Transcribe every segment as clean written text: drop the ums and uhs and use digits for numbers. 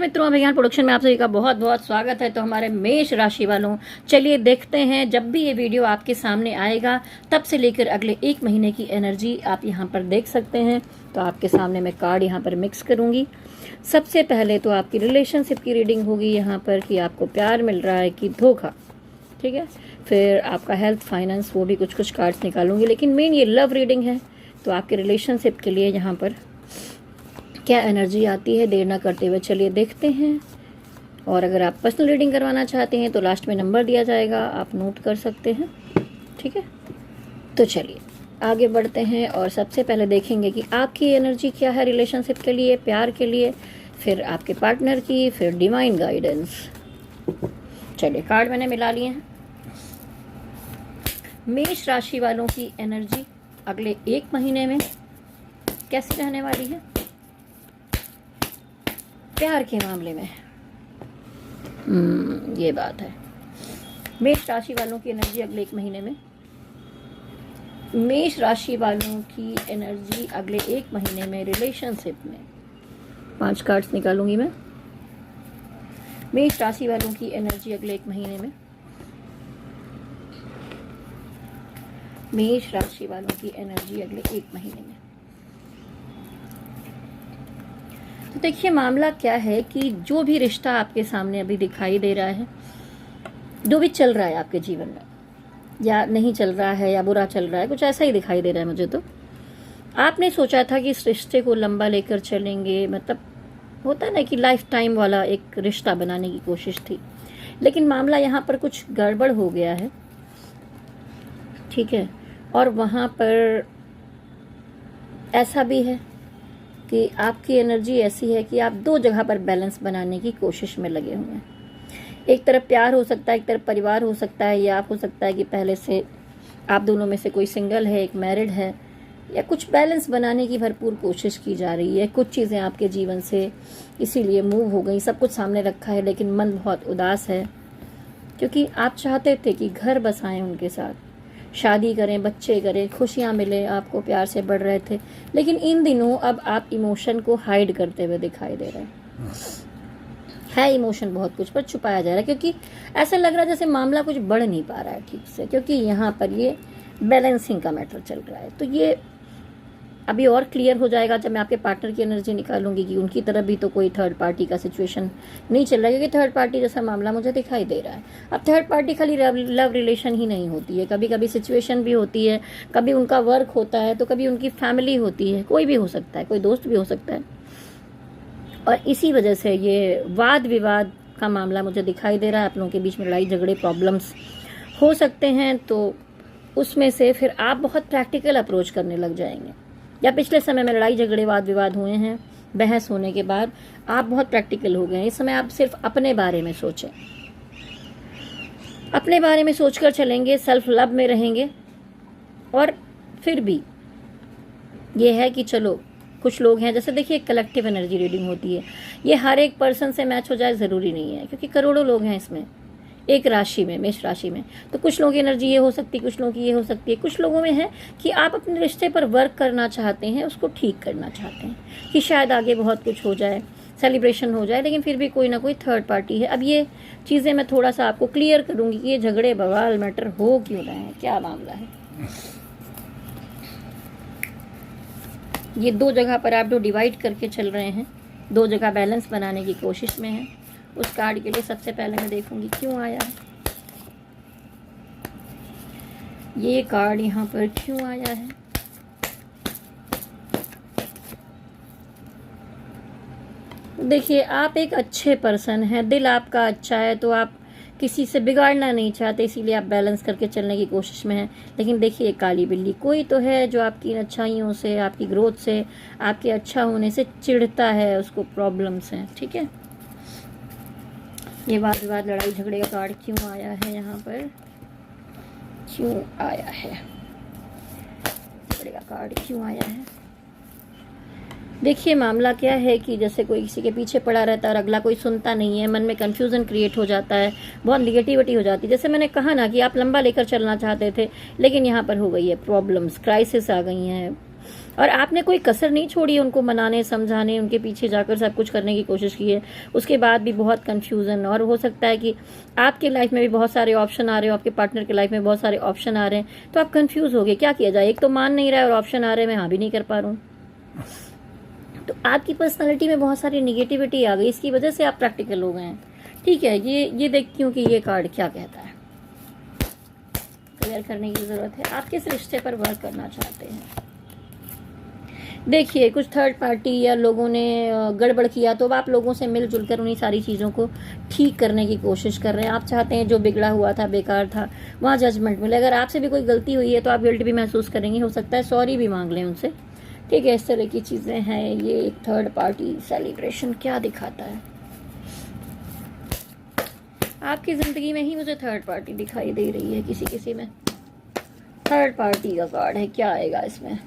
मित्रों, अभिज्ञान प्रोडक्शन में आप सभी का बहुत बहुत स्वागत है। तो हमारे मेष राशि वालों, चलिए देखते हैं जब भी ये वीडियो आपके सामने आएगा तब से लेकर अगले एक महीने की एनर्जी आप यहाँ पर देख सकते हैं। तो आपके सामने मैं कार्ड यहाँ पर मिक्स करूँगी। सबसे पहले तो आपकी रिलेशनशिप की रीडिंग होगी यहाँ पर कि आपको प्यार मिल रहा है कि धोखा, ठीक है। फिर आपका हेल्थ, फाइनेंस, वो भी कुछ कुछ कार्ड्स निकालूंगी, लेकिन मेन ये लव रीडिंग है। तो आपके रिलेशनशिप के लिए यहाँ पर क्या एनर्जी आती है, देर ना करते हुए चलिए देखते हैं। और अगर आप पर्सनल रीडिंग करवाना चाहते हैं तो लास्ट में नंबर दिया जाएगा, आप नोट कर सकते हैं, ठीक है। तो चलिए आगे बढ़ते हैं और सबसे पहले देखेंगे कि आपकी एनर्जी क्या है रिलेशनशिप के लिए, प्यार के लिए, फिर आपके पार्टनर की, फिर डिवाइन गाइडेंस। चलिए कार्ड मैंने मिला लिए हैं। मेष राशि वालों की एनर्जी अगले एक महीने में कैसी रहने वाली है प्यार के मामले में। ये बात है। मेष राशि वालों की एनर्जी अगले एक महीने में, मेष राशि वालों की एनर्जी अगले एक महीने में रिलेशनशिप में। 5 कार्ड्स निकालूंगी मैं। मेष राशि वालों की एनर्जी अगले एक महीने में, मेष राशि वालों की एनर्जी अगले एक महीने में। तो देखिए मामला क्या है कि जो भी रिश्ता आपके सामने अभी दिखाई दे रहा है, जो भी चल रहा है आपके जीवन में, या नहीं चल रहा है या बुरा चल रहा है, कुछ ऐसा ही दिखाई दे रहा है मुझे। तो आपने सोचा था कि इस रिश्ते को लंबा लेकर चलेंगे, मतलब होता है ना कि लाइफ टाइम वाला एक रिश्ता बनाने की कोशिश थी, लेकिन मामला यहाँ पर कुछ गड़बड़ हो गया है, ठीक है। और वहाँ पर ऐसा भी है कि आपकी एनर्जी ऐसी है कि आप 2 जगह पर बैलेंस बनाने की कोशिश में लगे हुए हैं। एक तरफ प्यार हो सकता है, एक तरफ परिवार हो सकता है, या हो सकता है कि पहले से आप दोनों में से कोई सिंगल है, एक मैरिड है, या कुछ बैलेंस बनाने की भरपूर कोशिश की जा रही है। कुछ चीज़ें आपके जीवन से इसीलिए मूव हो गई, सब कुछ सामने रखा है, लेकिन मन बहुत उदास है क्योंकि आप चाहते थे कि घर बसाएं उनके साथ, शादी करें, बच्चे करें, खुशियाँ मिले, आपको प्यार से बढ़ रहे थे। लेकिन इन दिनों अब आप इमोशन को हाइड करते हुए दिखाई दे रहे हैं। इमोशन बहुत कुछ पर छुपाया जा रहा है, क्योंकि ऐसा लग रहा है जैसे मामला कुछ बढ़ नहीं पा रहा है ठीक से, क्योंकि यहाँ पर ये बैलेंसिंग का मैटर चल रहा है। तो ये अभी और क्लियर हो जाएगा जब मैं आपके पार्टनर की एनर्जी निकालूंगी कि उनकी तरफ भी तो कोई थर्ड पार्टी का सिचुएशन नहीं चल रहा है, क्योंकि थर्ड पार्टी जैसा मामला मुझे दिखाई दे रहा है। अब थर्ड पार्टी खाली लव रिलेशन ही नहीं होती है, कभी कभी सिचुएशन भी होती है, कभी उनका वर्क होता है, तो कभी उनकी फैमिली होती है, कोई भी हो सकता है, कोई दोस्त भी हो सकता है। और इसी वजह से ये वाद विवाद का मामला मुझे दिखाई दे रहा है। आप लोगों के बीच में लड़ाई झगड़े, प्रॉब्लम्स हो सकते हैं, तो उसमें से फिर आप बहुत प्रैक्टिकल अप्रोच करने लग जाएंगे। या पिछले समय में लड़ाई झगड़े, वाद विवाद हुए हैं, बहस होने के बाद आप बहुत प्रैक्टिकल हो गए हैं। इस समय आप सिर्फ अपने बारे में सोचें, अपने बारे में सोचकर चलेंगे, सेल्फ लव में रहेंगे। और फिर भी ये है कि चलो कुछ लोग हैं, जैसे देखिए कलेक्टिव एनर्जी रीडिंग होती है, ये हर एक पर्सन से मैच हो जाए ज़रूरी नहीं है, क्योंकि करोड़ों लोग हैं इसमें एक राशि में, मेष राशि में। तो कुछ लोगों की एनर्जी ये हो सकती है, कुछ लोगों की ये हो सकती है। कुछ लोगों में है कि आप अपने रिश्ते पर वर्क करना चाहते हैं, उसको ठीक करना चाहते हैं कि शायद आगे बहुत कुछ हो जाए, सेलिब्रेशन हो जाए, लेकिन फिर भी कोई ना कोई थर्ड पार्टी है। अब ये चीज़ें मैं थोड़ा सा आपको क्लियर करूँगी कि ये झगड़े बवाल मैटर हो क्यों रहे हैं, क्या मामला है। ये 2 जगह पर आप जो डिवाइड करके चल रहे हैं, 2 जगह बैलेंस बनाने की कोशिश में हैं। उस कार्ड के लिए सबसे पहले मैं देखूंगी क्यों आया है ये कार्ड, यहाँ पर क्यों आया है। देखिए आप एक अच्छे पर्सन हैं, दिल आपका अच्छा है, तो आप किसी से बिगाड़ना नहीं चाहते, इसीलिए आप बैलेंस करके चलने की कोशिश में हैं। लेकिन देखिए काली बिल्ली कोई तो है जो आपकी अच्छाइयों से, आपकी ग्रोथ से, आपके अच्छा होने से चिढ़ता है, उसको प्रॉब्लम्स हैं, ठीक है। ये वाद विवाद, लड़ाई झगड़े का कार्ड क्यों आया है यहाँ पर, क्यों आया है झगड़े का कार्ड, क्यों आया है। देखिए मामला क्या है कि जैसे कोई किसी के पीछे पड़ा रहता है और अगला कोई सुनता नहीं है, मन में कंफ्यूजन क्रिएट हो जाता है, बहुत निगेटिविटी हो जाती है। जैसे मैंने कहा ना कि आप लंबा लेकर चलना चाहते थे, लेकिन यहाँ पर हो गई है प्रॉब्लम्स, क्राइसिस आ गई हैं, और आपने कोई कसर नहीं छोड़ी है उनको मनाने समझाने, उनके पीछे जाकर सब कुछ करने की कोशिश की है, उसके बाद भी बहुत कन्फ्यूज़न। और हो सकता है कि आपके लाइफ में भी बहुत सारे ऑप्शन आ रहे हो, आपके पार्टनर के लाइफ में बहुत सारे ऑप्शन आ रहे हैं, तो आप कन्फ्यूज़ हो गए क्या किया जाए। एक तो मान नहीं रहा है और ऑप्शन आ रहे हैं, मैं हाँ भी नहीं कर पा रहा हूँ। तो आपकी पर्सनैलिटी में बहुत सारी निगेटिविटी आ गई, इसकी वजह से आप प्रैक्टिकल हो गए हैं। ठीक है, ये देखती हूँ कि ये कार्ड क्या कहता है। क्लियर करने की ज़रूरत है। आप किस रिश्ते पर वर्क करना चाहते हैं। देखिए, कुछ थर्ड पार्टी या लोगों ने गड़बड़ किया तो अब आप लोगों से मिलजुल कर उन्हीं सारी चीज़ों को ठीक करने की कोशिश कर रहे हैं। आप चाहते हैं जो बिगड़ा हुआ था, बेकार था, वहाँ जजमेंट मिले। अगर आपसे भी कोई गलती हुई है तो आप गिल्ट भी महसूस करेंगे, हो सकता है सॉरी भी मांग लें उनसे। ठीक है, इस तरह की चीज़ें हैं। ये एक थर्ड पार्टी सेलिब्रेशन क्या दिखाता है। आपकी ज़िंदगी में ही मुझे थर्ड पार्टी दिखाई दे रही है, किसी किसी में थर्ड पार्टी का कार्ड है। क्या आएगा इसमें।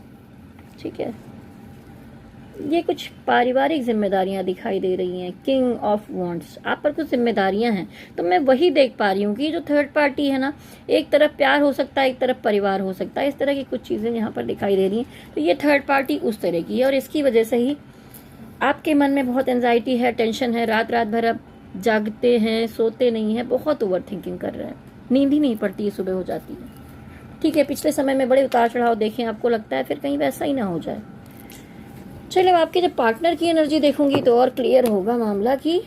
ठीक है, ये कुछ पारिवारिक जिम्मेदारियां दिखाई दे रही हैं। किंग ऑफ वॉन्ड्स, आप पर कुछ जिम्मेदारियां हैं। तो मैं वही देख पा रही हूँ कि जो थर्ड पार्टी है ना, एक तरफ प्यार हो सकता है, एक तरफ परिवार हो सकता है, इस तरह की कुछ चीज़ें यहाँ पर दिखाई दे रही हैं। तो ये थर्ड पार्टी उस तरह की है और इसकी वजह से ही आपके मन में बहुत एंजाइटी है, टेंशन है। रात रात भर आप जागते हैं, सोते नहीं हैं, बहुत ओवर थिंकिंग कर रहे हैं, नींद ही नहीं पड़ती है, सुबह हो जाती है। ठीक है, पिछले समय में बड़े उतार चढ़ाव देखें, आपको लगता है फिर कहीं वैसा ही ना हो जाए। चलिए, आपके जब पार्टनर की एनर्जी देखूंगी तो और क्लियर होगा मामला कि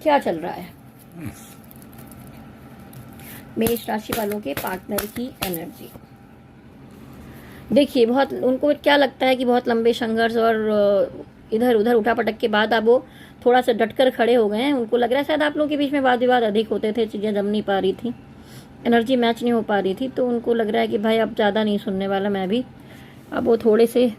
क्या चल रहा है। मेष राशि वालों के पार्टनर की एनर्जी देखिए, बहुत उनको क्या लगता है कि बहुत लंबे संघर्ष और इधर उधर उठा पटक के बाद अब वो थोड़ा सा डटकर खड़े हो गए हैं। उनको लग रहा है शायद आप लोगों के बीच में वाद विवाद अधिक होते थे, चीज़ें जम नहीं पा रही थी, एनर्जी मैच नहीं हो पा रही थी। तो उनको लग रहा है कि भाई अब ज़्यादा नहीं सुनने वाला मैं भी। अब वो थोड़े से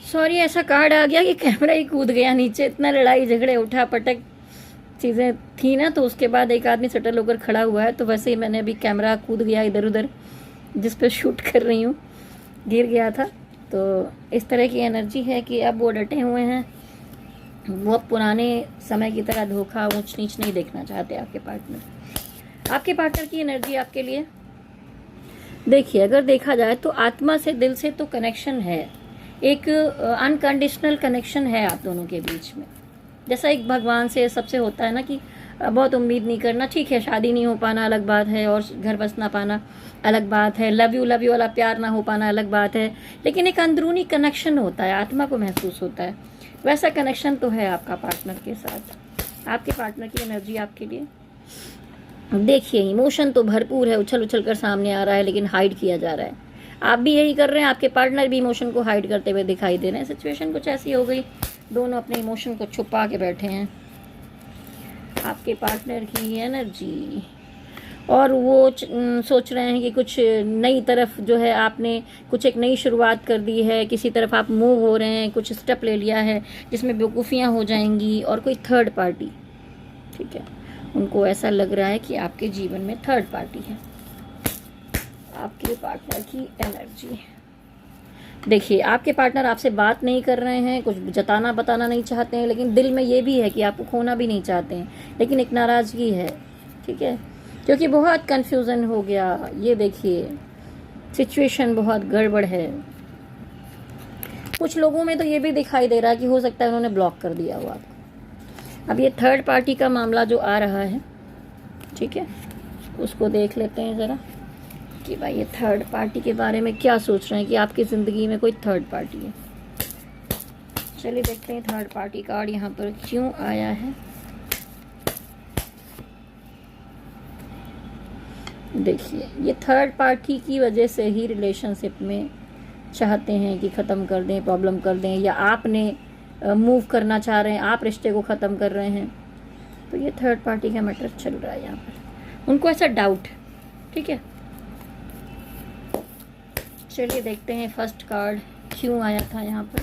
सॉरी, ऐसा कार्ड आ गया कि कैमरा ही कूद गया नीचे। इतना लड़ाई झगड़े उठा पटक चीज़ें थी ना, तो उसके बाद एक आदमी सटल होकर खड़ा हुआ है। तो वैसे ही मैंने अभी कैमरा कूद गया इधर उधर जिस पर शूट कर रही हूँ, गिर गया था। तो इस तरह की एनर्जी है कि अब वो डटे हुए हैं। वो पुराने समय की तरह धोखा ऊंच नीच नहीं देखना चाहते आपके पार्टनर। आपके पार्टनर की एनर्जी आपके लिए देखिए, अगर देखा जाए तो आत्मा से, दिल से तो कनेक्शन है, एक अनकंडीशनल कनेक्शन है आप दोनों के बीच में। जैसा एक भगवान से सबसे होता है ना कि बहुत उम्मीद नहीं करना। ठीक है, शादी नहीं हो पाना अलग बात है, और घर बस ना पाना अलग बात है, लव यू वाला प्यार ना हो पाना अलग बात है, लेकिन एक अंदरूनी कनेक्शन होता है, आत्मा को महसूस होता है। वैसा कनेक्शन तो है आपका पार्टनर के साथ। आपके पार्टनर की एनर्जी आपके लिए देखिए, इमोशन तो भरपूर है, उछल उछल कर सामने आ रहा है, लेकिन हाइड किया जा रहा है। आप भी यही कर रहे हैं, आपके पार्टनर भी इमोशन को हाइड करते हुए दिखाई दे रहे हैं। सिचुएशन कुछ ऐसी हो गई, दोनों अपने इमोशन को छुपा के बैठे हैं। आपके पार्टनर की एनर्जी, और वो सोच रहे हैं कि कुछ नई तरफ जो है, आपने कुछ एक नई शुरुआत कर दी है, किसी तरफ आप मूव हो रहे हैं, कुछ स्टेप ले लिया है जिसमें बेवकूफ़ियाँ हो जाएंगी। और कोई थर्ड पार्टी, ठीक है, उनको ऐसा लग रहा है कि आपके जीवन में थर्ड पार्टी है। आपके पार्टनर की एनर्जी देखिए, आपके पार्टनर आपसे बात नहीं कर रहे हैं, कुछ जताना बताना नहीं चाहते हैं, लेकिन दिल में ये भी है कि आपको खोना भी नहीं चाहते हैं, लेकिन एक नाराज़गी है। ठीक है, क्योंकि बहुत कन्फ्यूज़न हो गया। ये देखिए, सिचुएशन बहुत गड़बड़ है। कुछ लोगों में तो ये भी दिखाई दे रहा है कि हो सकता है उन्होंने ब्लॉक कर दिया हुआ आपको। अब ये थर्ड पार्टी का मामला जो आ रहा है, ठीक है, उसको देख लेते हैं ज़रा कि भाई ये थर्ड पार्टी के बारे में क्या सोच रहे हैं कि आपकी ज़िंदगी में कोई थर्ड पार्टी है। चलिए देखते हैं थर्ड पार्टी कार्ड यहाँ पर क्यों आया है। देखिए, ये थर्ड पार्टी की वजह से ही रिलेशनशिप में चाहते हैं कि ख़त्म कर दें, प्रॉब्लम कर दें, या आपने मूव करना चाह रहे हैं, आप रिश्ते को ख़त्म कर रहे हैं। तो ये थर्ड पार्टी का मैटर चल रहा है यहाँ पर, उनको ऐसा डाउट। ठीक है, चलिए देखते हैं फर्स्ट कार्ड क्यों आया था यहाँ पर।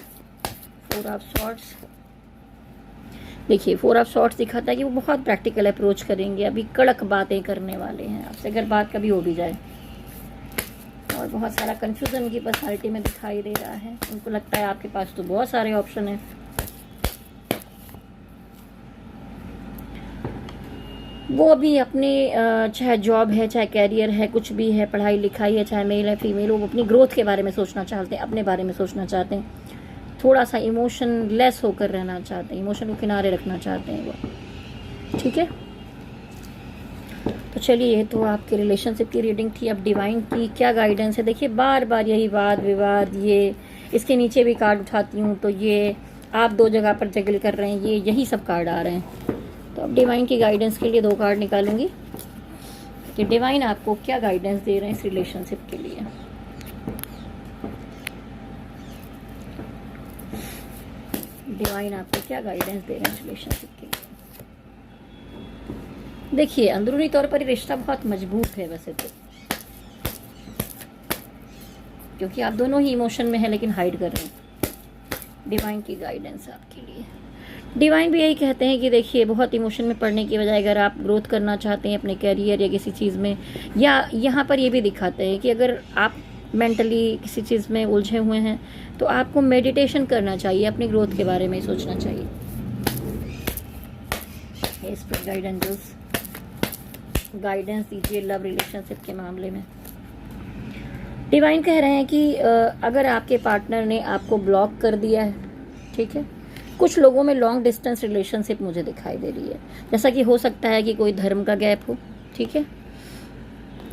4 ऑफ सॉर्ड्स। देखिए, 4 ऑफ सॉर्ड्स दिखाता है कि वो बहुत प्रैक्टिकल अप्रोच करेंगे, अभी कड़क बातें करने वाले हैं आपसे, अगर बात कभी हो भी जाए। और बहुत सारा कन्फ्यूज़न उनकी पर्सनैलिटी में दिखाई दे रहा है। उनको लगता है आपके पास तो बहुत सारे ऑप्शन हैं। 4 वो अभी अपने चाहे जॉब है, चाहे कैरियर है, कुछ भी है, पढ़ाई लिखाई है, चाहे मेल है फीमेल, वो अपनी ग्रोथ के बारे में सोचना चाहते हैं, अपने बारे में सोचना चाहते हैं, थोड़ा सा इमोशन लेस होकर रहना चाहते हैं, इमोशन को किनारे रखना चाहते हैं वो। ठीक है, तो चलिए, ये तो आपके रिलेशनशिप की रीडिंग थी। अब डिवाइन की क्या गाइडेंस है, देखिए बार बार यही वाद विवाद, ये इसके नीचे भी कार्ड उठाती हूँ तो ये आप दो जगह पर जगल कर रहे हैं, ये यही सब कार्ड आ रहे हैं। तो अब डिवाइन की गाइडेंस के लिए 2 कार्ड निकालूंगी कि डिवाइन आपको क्या गाइडेंस दे रहे हैं इस रिलेशनशिप के लिए। डिवाइन आपको क्या गाइडेंस दे रहे हैं रिलेशनशिप के लिए। देखिए, अंदरूनी तौर पर रिश्ता बहुत मजबूत है वैसे तो, क्योंकि आप दोनों ही इमोशन में हैं लेकिन हाइड कर रहे हैं। डिवाइन की गाइडेंस आपके लिए, डिवाइन भी यही कहते हैं कि देखिए, बहुत इमोशन में पड़ने की बजाय अगर आप ग्रोथ करना चाहते हैं अपने कैरियर या किसी चीज़ में, या यहाँ पर ये भी दिखाते हैं कि अगर आप मेंटली किसी चीज़ में उलझे हुए हैं तो आपको मेडिटेशन करना चाहिए, अपनी ग्रोथ के बारे में सोचना चाहिए। गाइडेंस गाइडेंस दीजिए लव रिलेशनशिप के मामले में। डिवाइन कह रहे हैं कि अगर आपके पार्टनर ने आपको ब्लॉक कर दिया है, ठीक है, कुछ लोगों में लॉन्ग डिस्टेंस रिलेशनशिप मुझे दिखाई दे रही है, जैसा कि हो सकता है कि कोई धर्म का गैप हो, ठीक है,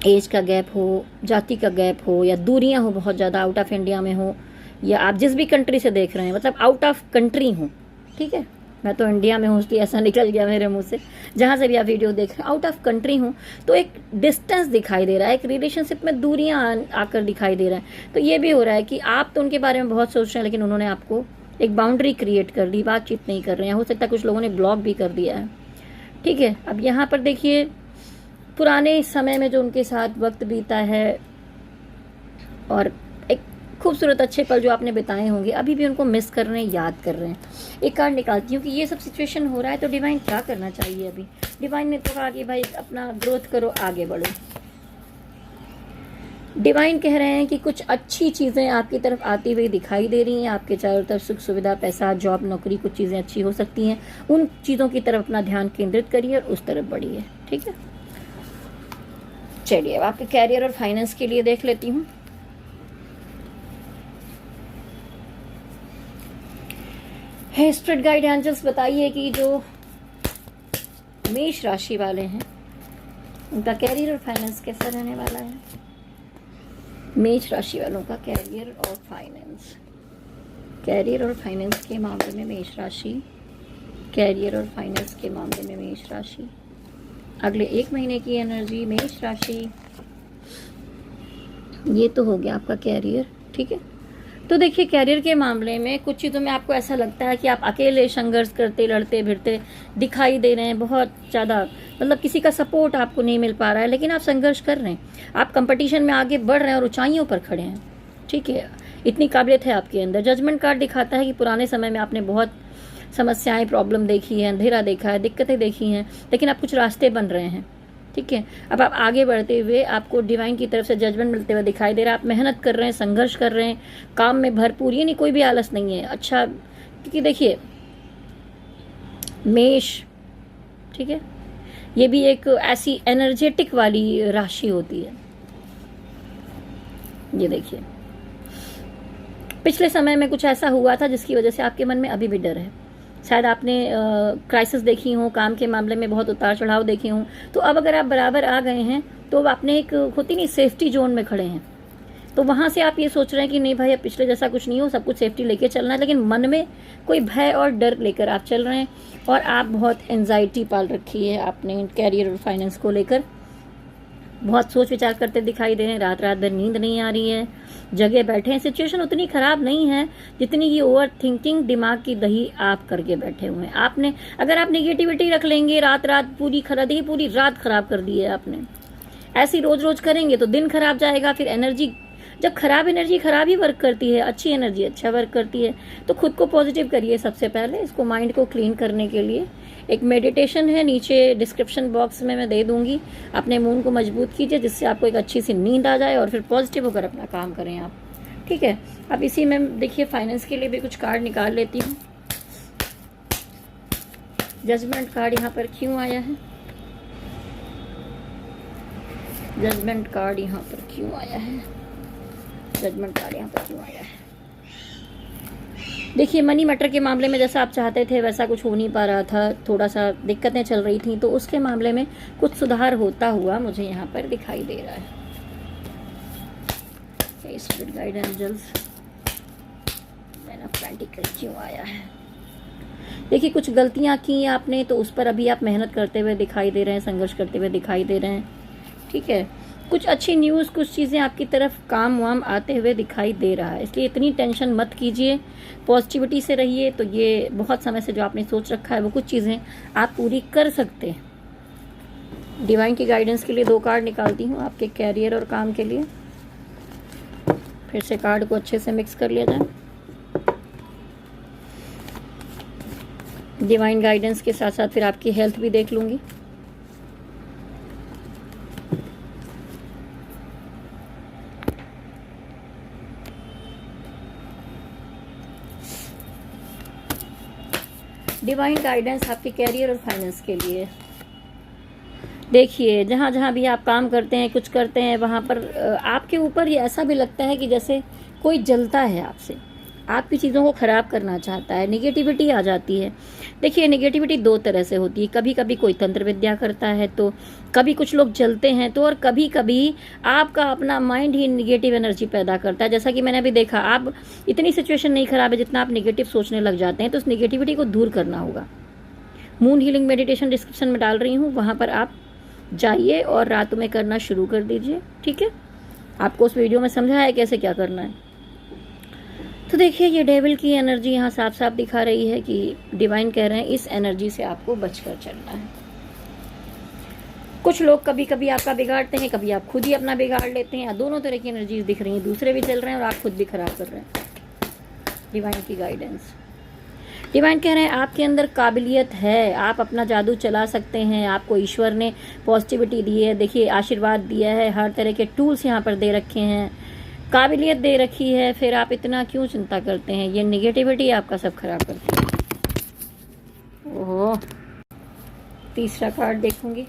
एज का गैप हो, जाति का गैप हो, या दूरियां हो बहुत ज़्यादा, आउट ऑफ इंडिया में हो, या आप जिस भी कंट्री से देख रहे हैं मतलब आउट ऑफ कंट्री हो, ठीक है, मैं तो इंडिया में हूँ इसलिए ऐसा निकल गया मेरे मुंह से, जहाँ से भी आप वीडियो देख रहे हैं आउट ऑफ कंट्री हूँ, तो एक डिस्टेंस दिखाई दे रहा है, एक रिलेशनशिप में दूरियां आकर दिखाई दे रहा है। तो ये भी हो रहा है कि आप तो उनके बारे में बहुत सोच रहे हैं लेकिन उन्होंने आपको एक बाउंड्री क्रिएट कर दी, बातचीत नहीं कर रहे हैं, हो सकता है कुछ लोगों ने ब्लॉक भी कर दिया है। ठीक है, अब यहाँ पर देखिए, पुराने समय में जो उनके साथ वक्त बीता है और एक खूबसूरत अच्छे पल जो आपने बिताए होंगे, अभी भी उनको मिस कर रहे हैं, याद कर रहे हैं। एक कार्ड निकालती हूँ कि ये सब सिचुएशन हो रहा है तो डिवाइन क्या करना चाहिए अभी। डिवाइन ने तो कहा कि भाई अपना ग्रोथ करो, आगे बढ़ो। डिवाइन कह रहे हैं कि कुछ अच्छी चीज़ें आपकी तरफ आती हुई दिखाई दे रही हैं, आपके चारों तरफ सुख सुविधा, पैसा, जॉब, नौकरी, कुछ चीज़ें अच्छी हो सकती हैं, उन चीज़ों की तरफ अपना ध्यान केंद्रित करिए और उस तरफ बढ़िए। ठीक है, चलिए अब आपके कैरियर और फाइनेंस के लिए देख लेती हूँ। है स्पिरिट गाइड एंजल्स, बताइए कि जो मेष राशि वाले हैं उनका कैरियर और फाइनेंस कैसा रहने वाला है। मेष राशि वालों का कैरियर और फाइनेंस, कैरियर और फाइनेंस के मामले में मेष राशि, कैरियर और फाइनेंस के मामले में मेष राशि, अगले 1 महीने की एनर्जी मेष राशि। ये तो हो गया आपका कैरियर। ठीक है, तो देखिए कैरियर के मामले में कुछ चीज़ों में आपको ऐसा लगता है कि आप अकेले संघर्ष करते, लड़ते भिड़ते दिखाई दे रहे हैं, बहुत ज़्यादा मतलब किसी का सपोर्ट आपको नहीं मिल पा रहा है, लेकिन आप संघर्ष कर रहे हैं, आप कंपटीशन में आगे बढ़ रहे हैं और ऊंचाइयों पर खड़े हैं। ठीक है, इतनी काबिलियत है आपके अंदर। जजमेंट कार्ड दिखाता है कि पुराने समय में आपने बहुत समस्याएं, प्रॉब्लम देखी है, अंधेरा देखा है, दिक्कतें देखी हैं, लेकिन अब कुछ रास्ते बन रहे हैं। ठीक है, अब आप आगे बढ़ते हुए आपको डिवाइन की तरफ से जजमेंट मिलते हुए दिखाई दे रहा है। आप मेहनत कर रहे हैं, संघर्ष कर रहे हैं, काम में भरपूर, ये नहीं कोई भी आलस नहीं है। अच्छा, क्योंकि देखिए मेष, ठीक है, ये भी एक ऐसी एनर्जेटिक वाली राशि होती है। ये देखिए, पिछले समय में कुछ ऐसा हुआ था जिसकी वजह से आपके मन में अभी भी डर है। शायद आपने क्राइसिस देखी हो, काम के मामले में बहुत उतार चढ़ाव देखे हों, तो अब अगर आप बराबर आ गए हैं तो आपने एक होती नहीं सेफ्टी जोन में खड़े हैं, तो वहाँ से आप ये सोच रहे हैं कि नहीं भाई अब पिछले जैसा कुछ नहीं हो, सब कुछ सेफ्टी लेके चलना है, लेकिन मन में कोई भय और डर लेकर आप चल रहे हैं और आप बहुत एंजाइटी पाल रखी है आपने कैरियर और फाइनेंस को लेकर। बहुत सोच विचार करते दिखाई दे रहे हैं, रात रात भर नींद नहीं आ रही है, जगह बैठे हैं। सिचुएशन उतनी खराब नहीं है जितनी की ओवर थिंकिंग, दिमाग की दही आप करके बैठे हुए हैं। आपने अगर आप नेगेटिविटी रख लेंगे, रात रात पूरी खराब, देखिए पूरी रात खराब कर दी है आपने। ऐसी रोज रोज करेंगे तो दिन खराब जाएगा, फिर एनर्जी, जब खराब एनर्जी खराब ही वर्क करती है, अच्छी एनर्जी अच्छा वर्क करती है। तो खुद को पॉजिटिव करिए सबसे पहले। इसको माइंड को क्लीन करने के लिए एक मेडिटेशन है, नीचे डिस्क्रिप्शन बॉक्स में मैं दे दूंगी। अपने मूड को मजबूत कीजिए जिससे आपको एक अच्छी सी नींद आ जाए और फिर पॉजिटिव होकर अपना काम करें आप। ठीक है, अब इसी में देखिए फाइनेंस के लिए भी कुछ कार्ड निकाल लेती हूँ। जजमेंट कार्ड यहाँ पर क्यों आया है, जजमेंट कार्ड यहाँ पर क्यों आया है? जजमेंट कार्ड यहाँ पर क्यों आया है? देखिए, मनी मैटर के मामले में जैसा आप चाहते थे वैसा कुछ हो नहीं पा रहा था, थोड़ा सा दिक्कतें चल रही थी, तो उसके मामले में कुछ सुधार होता हुआ मुझे यहाँ पर दिखाई दे रहा है। स्पिरिट गाइड एंजल्स, पेंटिकल क्यों आया है? देखिए, कुछ गलतियां की आपने तो उस पर अभी आप मेहनत करते हुए दिखाई दे रहे हैं, संघर्ष करते हुए दिखाई दे रहे हैं, ठीक है। कुछ अच्छी न्यूज़, कुछ चीज़ें आपकी तरफ काम वाम आते हुए दिखाई दे रहा है, इसलिए इतनी टेंशन मत कीजिए, पॉजिटिविटी से रहिए। तो ये बहुत समय से जो आपने सोच रखा है वो कुछ चीज़ें आप पूरी कर सकते हैं। डिवाइन की गाइडेंस के लिए 2 कार्ड निकालती हूँ आपके कैरियर और काम के लिए। फिर से कार्ड को अच्छे से मिक्स कर लिया जाए। डिवाइन गाइडेंस के साथ साथ फिर आपकी हेल्थ भी देख लूंगी। डिवाइन गाइडेंस आपके कैरियर और फाइनेंस के लिए। देखिए, जहाँ जहाँ भी आप काम करते हैं, कुछ करते हैं, वहाँ पर आपके ऊपर ये ऐसा भी लगता है कि जैसे कोई जलता है आपसे, आपकी चीज़ों को ख़राब करना चाहता है, निगेटिविटी आ जाती है। देखिए, निगेटिविटी 2 तरह से होती है, कभी कभी कोई तंत्र विद्या करता है तो, कभी कुछ लोग जलते हैं तो, और कभी कभी आपका अपना माइंड ही निगेटिव एनर्जी पैदा करता है। जैसा कि मैंने अभी देखा, आप इतनी सिचुएशन नहीं ख़राब है जितना आप निगेटिव सोचने लग जाते हैं, तो उस निगेटिविटी को दूर करना होगा। मून हीलिंग मेडिटेशन डिस्क्रिप्शन में डाल रही हूँ, वहाँ पर आप जाइए और रातों में करना शुरू कर दीजिए, ठीक है। आपको उस वीडियो में समझाया है कैसे क्या करना है। तो देखिए, ये डेविल की एनर्जी यहाँ साफ साफ दिखा रही है कि डिवाइन कह रहे हैं इस एनर्जी से आपको बचकर चलना है। कुछ लोग कभी कभी आपका बिगाड़ते हैं, कभी आप खुद ही अपना बिगाड़ लेते हैं, या दोनों तरह की एनर्जीज दिख रही हैं, दूसरे भी चल रहे हैं और आप खुद भी खराब कर रहे हैं। डिवाइन की गाइडेंस, डिवाइन कह रहे हैं आपके अंदर काबिलियत है, आप अपना जादू चला सकते हैं, आपको ईश्वर ने पॉजिटिविटी दी है, देखिए आशीर्वाद दिया है, हर तरह के टूल्स यहाँ पर दे रखे हैं, काबिलियत दे रखी है, फिर आप इतना क्यों चिंता करते हैं? ये निगेटिविटी आपका सब खराब करती है। ओह, तीसरा कार्ड देखूंगी,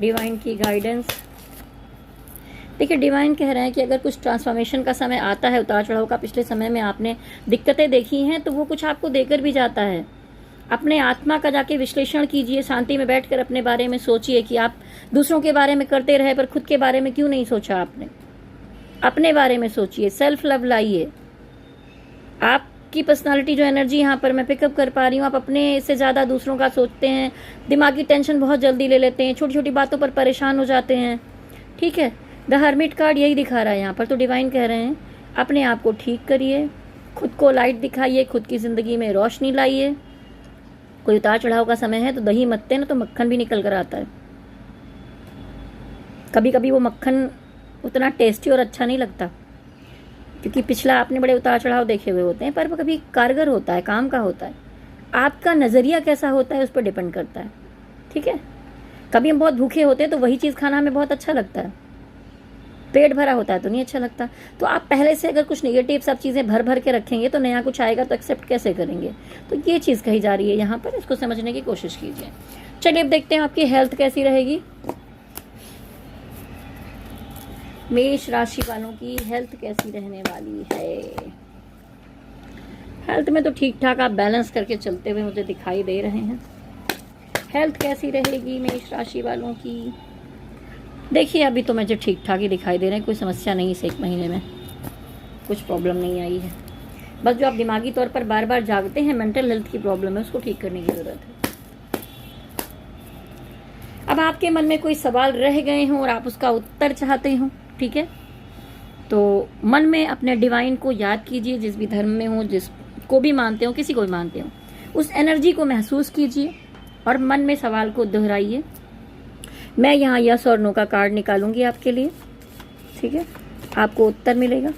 डिवाइन की गाइडेंस। देखिए, डिवाइन कह रहे हैं कि अगर कुछ ट्रांसफॉर्मेशन का समय आता है, उतार चढ़ाव का, पिछले समय में आपने दिक्कतें देखी हैं, तो वो कुछ आपको देकर भी जाता है। अपने आत्मा का जाके विश्लेषण कीजिए, शांति में बैठकर अपने बारे में सोचिए कि आप दूसरों के बारे में करते रहे पर खुद के बारे में क्यों नहीं सोचा आपने। अपने बारे में सोचिए, सेल्फ लव लाइए। आपकी पर्सनालिटी जो एनर्जी यहाँ पर मैं पिकअप कर पा रही हूँ, आप अपने से ज़्यादा दूसरों का सोचते हैं, दिमागी टेंशन बहुत जल्दी ले लेते हैं, छोटी छोटी बातों पर परेशान हो जाते हैं, ठीक है। द हर्मिट कार्ड यही दिखा रहा है यहाँ पर। तो डिवाइन कह रहे हैं अपने आप को ठीक करिए, खुद को लाइट दिखाइए, खुद की ज़िंदगी में रोशनी लाइए। कोई उतार चढ़ाव का समय है तो दही मत्ते ना तो मक्खन भी निकल कर आता है। कभी कभी वो मक्खन उतना टेस्टी और अच्छा नहीं लगता, क्योंकि पिछला आपने बड़े उतार चढ़ाव देखे हुए होते हैं, पर वो कभी कारगर होता है, काम का होता है। आपका नज़रिया कैसा होता है उस पर डिपेंड करता है, ठीक है। कभी हम बहुत भूखे होते हैं तो वही चीज़ खाना हमें बहुत अच्छा लगता है, पेट भरा होता है तो नहीं अच्छा लगता। तो आप पहले से अगर कुछ नेगेटिव सब चीज़ें भर भर के रखेंगे तो नया कुछ आएगा तो एक्सेप्ट कैसे करेंगे? तो ये चीज़ कही जा रही है यहाँ पर, इसको समझने की कोशिश कीजिए। चलिए अब देखते हैं आपकी हेल्थ कैसी रहेगी। मेष राशि वालों की हेल्थ कैसी रहने वाली है? हेल्थ में तो ठीक ठाक आप बैलेंस करके चलते हुए मुझे दिखाई दे रहे हैं। हेल्थ कैसी रहेगी मेष राशि वालों की? देखिए, अभी तो मुझे ठीक ठाक ही दिखाई दे रहे हैं, कोई समस्या नहीं, इस 1 महीने में कुछ प्रॉब्लम नहीं आई है। बस जो आप दिमागी तौर पर बार बार जागते हैं, मेंटल हेल्थ की प्रॉब्लम है, उसको ठीक करने की ज़रूरत है। अब आपके मन में कोई सवाल रह गए हों और आप उसका उत्तर चाहते हो, ठीक है, तो मन में अपने डिवाइन को याद कीजिए, जिस भी धर्म में हो, जिसको भी मानते हो, किसी को भी मानते हो, उस एनर्जी को महसूस कीजिए और मन में सवाल को दोहराइए। मैं यहाँ यस और नो का कार्ड निकालूंगी आपके लिए, ठीक है, आपको उत्तर मिलेगा।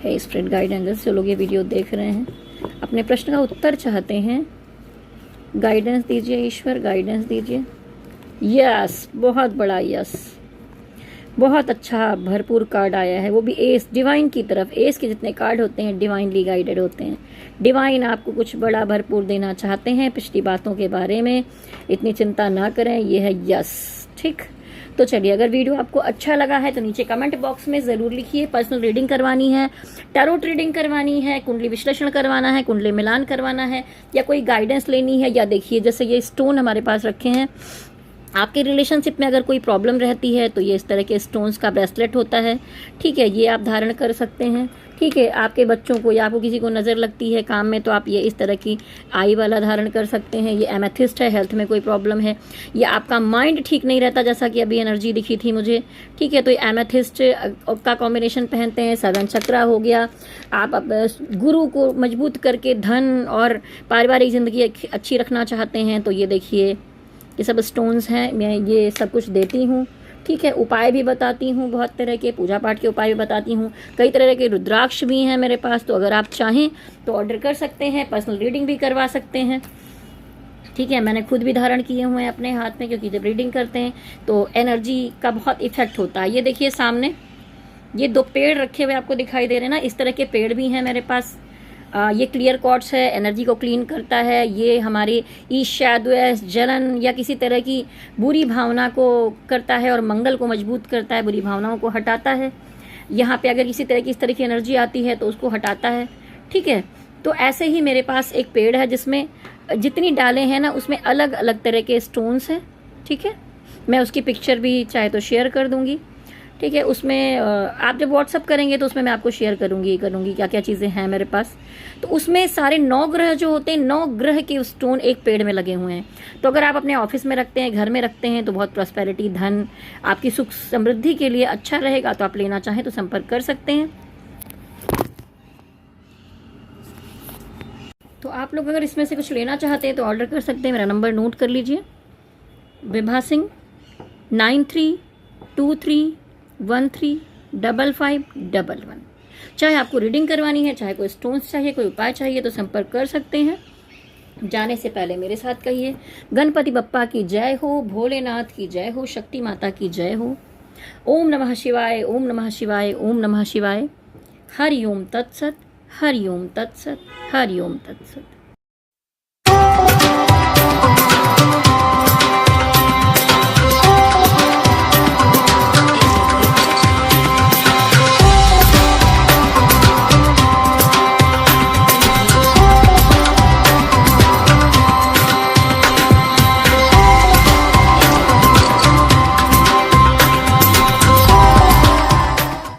हे स्पिरिट गाइडेंस, जो लोग ये वीडियो देख रहे हैं अपने प्रश्न का उत्तर चाहते हैं, गाइडेंस दीजिए ईश्वर, गाइडेंस दीजिए। यस, बहुत बड़ा यस। बहुत अच्छा भरपूर कार्ड आया है, वो भी एस, डिवाइन की तरफ। एस के जितने कार्ड होते हैं डिवाइनली गाइडेड होते हैं। डिवाइन आपको कुछ बड़ा भरपूर देना चाहते हैं पिछली बातों के बारे में, इतनी चिंता ना करें। ये है यस, ठीक। तो चलिए, अगर वीडियो आपको अच्छा लगा है तो नीचे कमेंट बॉक्स में ज़रूर लिखिए। पर्सनल रीडिंग करवानी है, टैरोट रीडिंग करवानी है, कुंडली विश्लेषण करवाना है, कुंडली मिलान करवाना है, या कोई गाइडेंस लेनी है, या देखिए जैसे ये स्टोन हमारे पास रखे हैं, आपके रिलेशनशिप में अगर कोई प्रॉब्लम रहती है तो ये इस तरह के स्टोन्स का ब्रेसलेट होता है, ठीक है, ये आप धारण कर सकते हैं, ठीक है। आपके बच्चों को या आपको किसी को नज़र लगती है काम में तो आप ये इस तरह की आई वाला धारण कर सकते हैं। ये एमेथिस्ट है, हेल्थ में कोई प्रॉब्लम है, या आपका माइंड ठीक नहीं रहता, जैसा कि अभी एनर्जी दिखी थी मुझे, ठीक है, तो ये एमेथिस्ट का कॉम्बिनेशन पहनते हैं। 7 चक्रा हो गया। आप गुरु को मजबूत करके धन और पारिवारिक ज़िंदगी अच्छी रखना चाहते हैं तो ये देखिए, ये सब स्टोन्स हैं, मैं ये सब कुछ देती हूँ, ठीक है। उपाय भी बताती हूँ, बहुत तरह के पूजा पाठ के उपाय भी बताती हूँ। कई तरह के रुद्राक्ष भी हैं मेरे पास, तो अगर आप चाहें तो ऑर्डर कर सकते हैं, पर्सनल रीडिंग भी करवा सकते हैं, ठीक है। मैंने खुद भी धारण किए हुए हैं अपने हाथ में, क्योंकि जब रीडिंग करते हैं तो एनर्जी का बहुत इफेक्ट होता है। ये देखिए सामने ये 2 पेड़ रखे हुए आपको दिखाई दे रहे हैं ना, इस तरह के पेड़ भी हैं मेरे पास। ये क्लियर क्वार्ट्ज है, एनर्जी को क्लीन करता है। ये हमारी ईर्ष्या, द्वेष, जलन या किसी तरह की बुरी भावना को करता है और मंगल को मजबूत करता है, बुरी भावनाओं को हटाता है। यहाँ पे अगर किसी तरह की इस तरह की एनर्जी आती है तो उसको हटाता है, ठीक है। तो ऐसे ही मेरे पास एक पेड़ है जिसमें जितनी डालें हैं ना उसमें अलग अलग तरह के स्टोन्स हैं, ठीक है। मैं उसकी पिक्चर भी चाहे तो शेयर कर दूँगी, ठीक है। उसमें आप जब व्हाट्सअप करेंगे तो उसमें मैं आपको शेयर करूंगी क्या क्या चीज़ें हैं मेरे पास। तो उसमें सारे 9 ग्रह जो होते हैं, 9 ग्रह के स्टोन एक पेड़ में लगे हुए हैं। तो अगर आप अपने ऑफिस में रखते हैं, घर में रखते हैं तो बहुत प्रॉस्पेरिटी, धन, आपकी सुख समृद्धि के लिए अच्छा रहेगा। तो आप लेना चाहें तो संपर्क कर सकते हैं। तो आप लोग अगर इसमें से कुछ लेना चाहते हैं तो ऑर्डर कर सकते हैं। मेरा नंबर नोट कर लीजिए, विभा सिंह 9323135511। चाहे आपको रीडिंग करवानी है, चाहे कोई स्टोन्स चाहिए, कोई उपाय चाहिए तो संपर्क कर सकते हैं। जाने से पहले मेरे साथ कहिए, गणपति बप्पा की जय हो, भोलेनाथ की जय हो, शक्ति माता की जय हो। ओम नमः शिवाय, ओम नमः शिवाय, ओम नमः शिवाय। हरि ओम तत्सत, हरि ओम तत्सत, हरि ओम तत्सत।